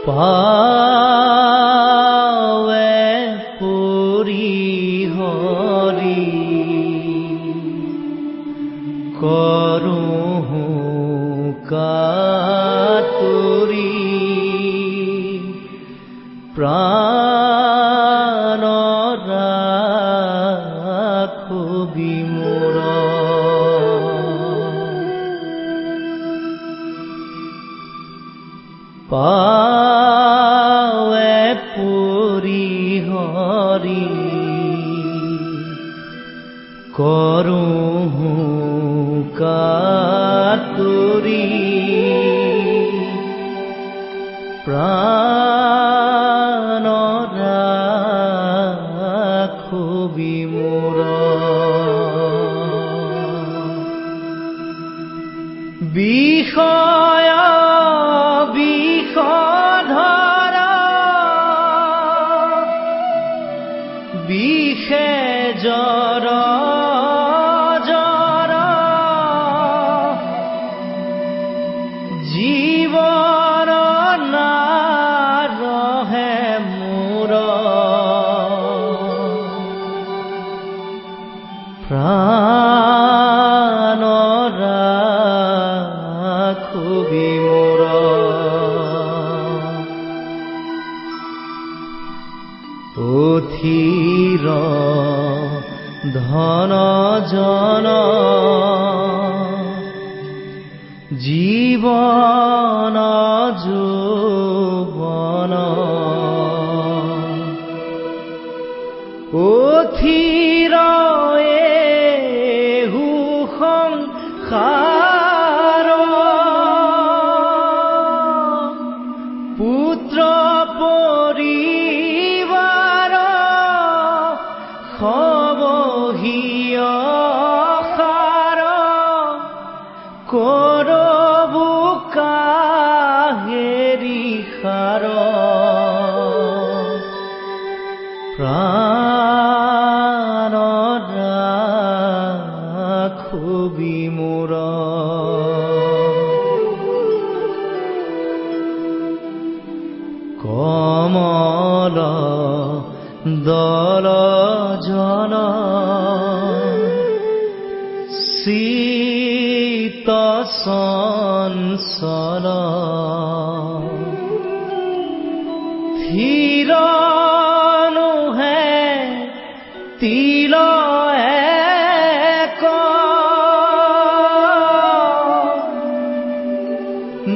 পাৱে পুৰি হৰি কৰোঁ কাতুৰি প্ৰাণ ৰাখো বিমূঢ় পাৱে পুৰি হৰি কৰোঁ কাতুৰি প্ৰাণ ৰাখো বিমূঢ় বিষয় বিষে জৰ জৰ জীৱন নাৰহে মোৰ প্ৰাণ ৰাখো বিমূঢ় অথিৰ ধন জন জীৱন যৌৱন অথিৰ এহু সংসাৰ পুত্ৰ খবহিয় সাৰ কৰবু কাহেৰি সাৰ প্ৰাণ ৰাখো বিমূঢ় কমল দল জন শীত চঞ্চল থিৰ নোহে তিল এক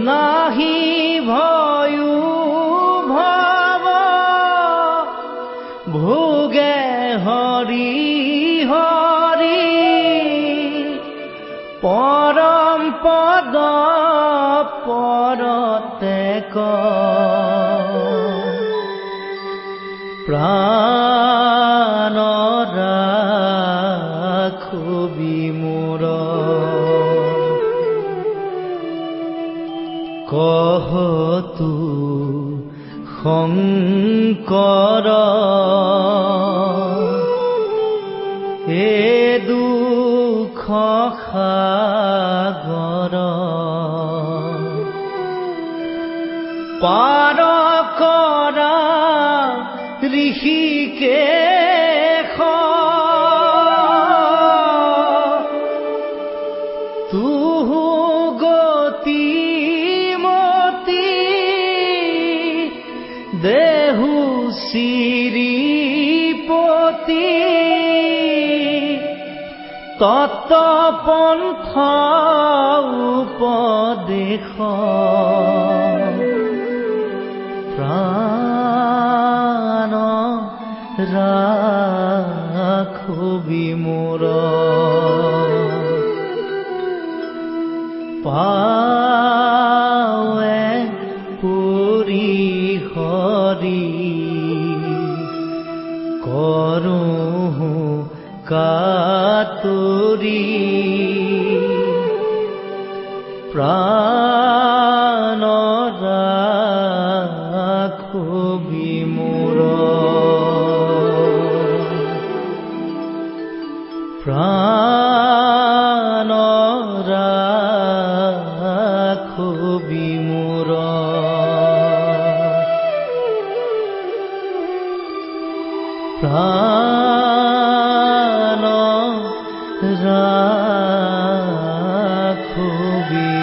নাহি ভয়ো ভোগে হৰি হৰি পৰম পদ পৰতেক প্ৰাণ ৰাখো বিমূঢ় কহতু শংকৰ এ দুখ সাগৰ পাৰ কৰা ঋষিকেশ তুহু গতি মতি দেহু শ্ৰীপতি তত পন্থ উপদেশ প্ৰাণ ৰাখো বিমূঢ় পাৱে পুৰি হৰি কৰোঁ কাতুৰি প্ৰাণ ৰাখো বিমূঢ় প্ৰাণ ৰাখো বিমূঢ় ছবি